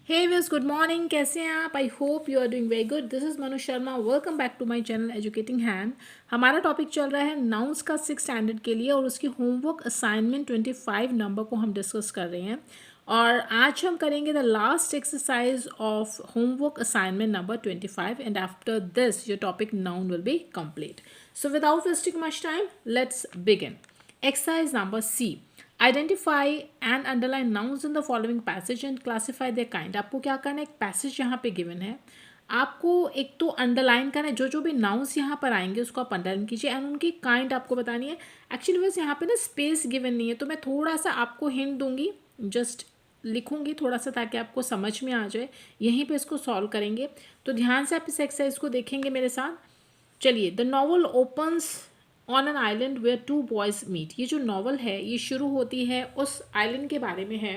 हे viewers, good morning. कैसे हैं आप? I hope you are doing very good. This is Manu Sharma. Welcome back to my channel educating hand. हमारा topic चल रहा है नाउन्स का 6 स्टैंडर्ड के लिए और उसकी होमवर्क असाइनमेंट 25 नंबर को हम डिस्कस कर रहे हैं। और आज हम करेंगे the last exercise of homework assignment number 25 and after this your topic noun will be complete. So without wasting much time, let's begin. Exercise number C. Identify and underline nouns in the following passage and classify their kind. आपको क्या करना है, एक passage यहाँ पे given है, आपको एक तो अंडरलाइन करना है, जो जो भी नाउन्स यहाँ पर आएंगे उसको आप अंडरलाइन कीजिए एंड उनकी काइंड आपको बतानी है। एक्चुअली बस यहाँ पे ना स्पेस गिवन नहीं है, तो मैं थोड़ा सा आपको हिंट दूंगी, जस्ट लिखूंगी थोड़ा सा ताकि आपको समझ में आ जाए। यहीं पे इसको सॉल्व करेंगे, तो ध्यान से आप इस एक्सरसाइज को देखेंगे मेरे साथ। चलिए, the novel opens on an island where two boys meet. ये जो नॉवल है ये शुरू होती है उस आइलैंड के बारे में है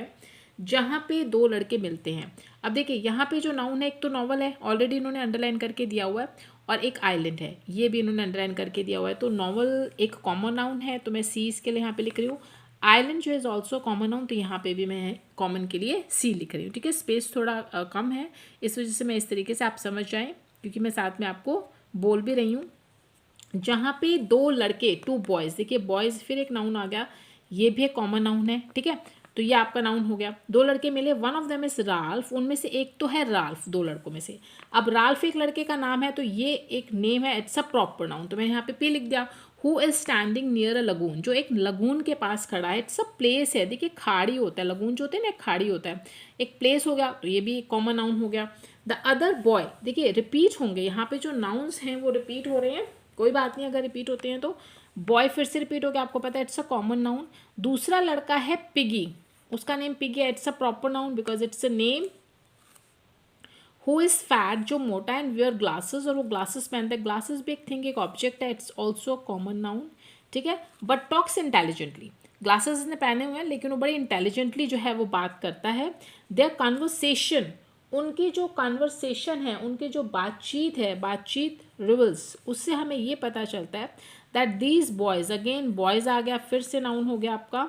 जहाँ पे दो लड़के मिलते हैं। अब देखिए यहाँ पे जो नाउन है, एक तो नॉवल है, ऑलरेडी इन्होंने अंडरलाइन करके दिया हुआ है, और एक आइलैंड है, ये भी इन्होंने अंडरलाइन करके दिया हुआ है। तो नॉवल एक कॉमन नाउन है, तो मैं सी इसके लिए यहाँ पे लिख रही हूँ। आइलैंड जो इज़ ऑल्सो कॉमन नाउन, तो यहाँ पे भी मैं कॉमन के लिए सी लिख रही हूँ। ठीक है, स्पेस थोड़ा कम है, इस वजह से मैं इस तरीके से आप समझ जाएँ, क्योंकि मैं साथ में आपको बोल भी रही हूँ। जहाँ पे दो लड़के, टू बॉयज़, देखिए बॉयज़ फिर एक नाउन आ गया, ये भी एक कॉमन नाउन है। ठीक है, तो ये आपका नाउन हो गया। दो लड़के मिले, one of them is Ralph, उनमें से एक तो है राल्फ, दो लड़कों में से। अब राल्फ एक लड़के का नाम है, तो ये एक नेम है, इट्स अ प्रॉपर नाउन, तो मैंने यहाँ पे पी लिख दिया। Who is standing near a lagoon, जो एक लगून के पास खड़ा है, इट्स अ प्लेस है। देखिए खाड़ी होता है, लगून जो होते हैं ना, एक खाड़ी होता है, एक प्लेस हो गया, तो ये भी एक कॉमन नाउन हो गया। द अदर बॉय, देखिए रिपीट होंगे यहाँ पे, जो नाउन्स हैं वो रिपीट हो रहे हैं, कोई बात नहीं अगर रिपीट होते हैं तो। बॉय फिर से रिपीट हो गया, आपको पता है इट्स अ कॉमन नाउन। दूसरा लड़का है पिगी, उसका नेम पिगी है, it's a proper noun because it's a name. Who is fat, जो मोटा एंड वियर ग्लासेस, और वो ग्लासेस पहनता है, ग्लासेस भी एक थिंग, एक ऑब्जेक्ट है, इट्स ऑल्सो कॉमन नाउन। ठीक है, बट टॉक्स इंटेलिजेंटली, ग्लासेस इसने पहने हुए हैं लेकिन वो बड़े इंटेलिजेंटली जो है वो बात करता है। देयर कन्वर्सेशन, उनकी जो कन्वर्सेशन है, उनकी जो बातचीत है, बातचीत रिवल्स, उससे हमें ये पता चलता है that these boys, again boys आ गया, फिर से नाउन हो गया आपका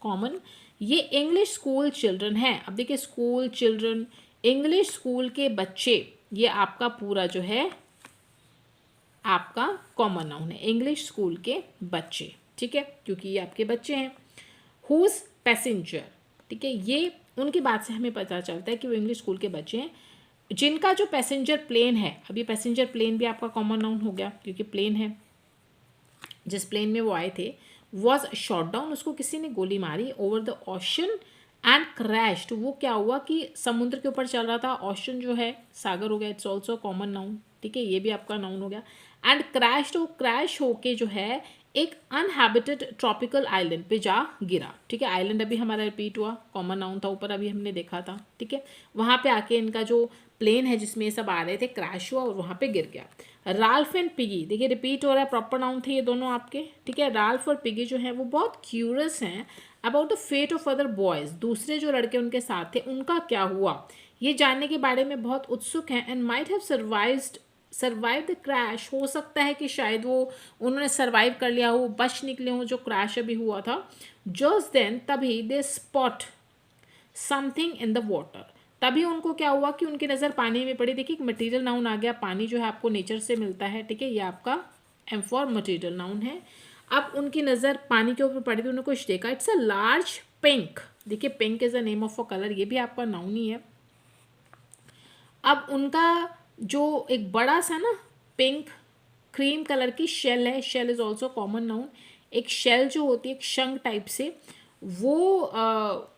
कॉमन। ये इंग्लिश स्कूल चिल्ड्रन है। अब देखिए स्कूल चिल्ड्रन, इंग्लिश स्कूल के बच्चे, ये आपका पूरा जो है आपका कॉमन नाउन है, इंग्लिश स्कूल के बच्चे। ठीक है, क्योंकि ये आपके बच्चे हैं। हुज पैसेंजर, ठीक है, ये उनकी बात से हमें पता चलता है कि वो इंग्लिश स्कूल के बच्चे हैं। जिनका जो पैसेंजर प्लेन है, अब ये पैसेंजर प्लेन भी आपका कॉमन नाउन हो गया, क्योंकि प्लेन है, जिस प्लेन में वो आए थे, वॉज शॉट डाउन, उसको किसी ने गोली मारी, over the ocean and crashed, वो क्या हुआ कि समुद्र के ऊपर चल रहा था, ओशन जो है सागर हो गया, इट्स ऑल्सो कॉमन नाउन। ठीक है, ये भी आपका नाउन हो गया। एंड क्रैश्ड, वो क्रैश होके जो है एक अनहैबिटेड ट्रॉपिकल आइलैंड पे जा गिरा। ठीक है, आइलैंड अभी हमारा रिपीट हुआ, कॉमन नाउन था, ऊपर अभी हमने देखा था। ठीक है, वहाँ पे आके इनका जो प्लेन है जिसमें ये सब आ रहे थे, क्रैश हुआ और वहाँ पे गिर गया। राल्फ एंड पिगी, देखिए रिपीट हो रहा है, प्रॉपर नाउन थे ये दोनों आपके। ठीक है, राल्फ और पिगी जो है वो बहुत क्यूरियस हैं about the fate of other boys, दूसरे जो लड़के उनके साथ थे उनका क्या हुआ, ये जानने के बारे में बहुत उत्सुक हैं। And might have survive the crash, हो सकता है कि शायद वो उन्होंने सर्वाइव कर लिया हो, बच निकले हों जो क्रैश अभी हुआ था। जस्ट देन, तभी they spot something in the water, तभी उनको क्या हुआ कि उनकी नज़र पानी में पड़ी। देखिए एक मटेरियल नाउन आ गया, पानी जो है आपको नेचर से मिलता है। ठीक है, ये आपका एम फॉर मटेरियल नाउन है। अब उनकी नज़र पानी के ऊपर पड़ी, तो उन्होंने कुछ देखा, इट्स अ लार्ज पिंक, देखिए pink is a name of a colour, ये भी आपका नाउन ही है। अब उनका जो एक बड़ा सा ना पिंक क्रीम कलर की शेल है, shell is also common noun. एक शेल जो होती है एक शंख टाइप से, वो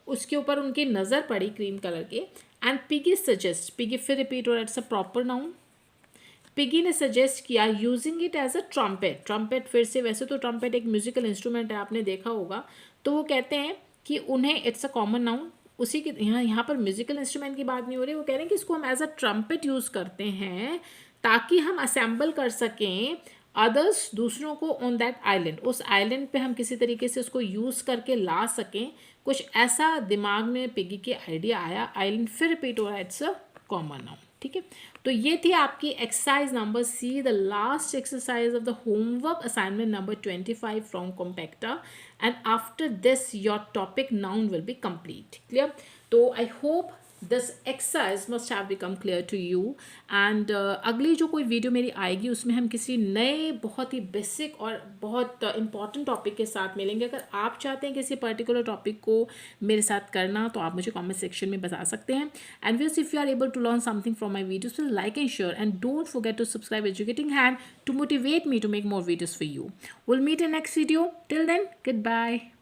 उसके ऊपर उनकी नज़र पड़ी क्रीम कलर के। एंड पिगी सजेस्ट, पिगी फिर रिपीट हो रहा है, it's a proper noun. Piggy ने सजेस्ट किया using it as a trumpet, trumpet फिर से, वैसे तो ट्रम्पेट एक म्यूजिकल इंस्ट्रूमेंट है, आपने देखा होगा, तो वो कहते हैं कि उन्हें, इट्स अ कॉमन नाउन, उसी के यहाँ पर म्यूजिकल इंस्ट्रूमेंट की बात नहीं हो रही, वो कह रहे हैं कि इसको हम एज अ ट्रम्पेट यूज़ करते हैं ताकि हम असेंबल कर सकें अदर्स, दूसरों को, ऑन दैट आइलैंड, उस आइलैंड पे हम किसी तरीके से उसको यूज़ करके ला सकें। कुछ ऐसा दिमाग में पिगी के आइडिया आया। आइलैंड फिर रिपीट हो रहा है, इट्स अ कॉमन नाउन। ठीक है, तो ये थी आपकी exercise number C, the last exercise of the homework assignment number 25 from Compacta. And after this your topic noun will be complete. Clear? तो I hope this exercise must have become clear to you. And अगली जो कोई video मेरी आएगी उसमें हम किसी नए बहुत ही बेसिक और बहुत इंपॉर्टेंट टॉपिक के साथ मिलेंगे। अगर आप चाहते हैं किसी पर्टिकुलर टॉपिक को मेरे साथ करना तो आप मुझे कमेंट सेक्शन में बता सकते हैं। And viewers, if you are able to learn something from my videos, please like and share and don't forget to subscribe Educating Hand to motivate me to make more videos for you. We'll meet in next video. Till then, goodbye.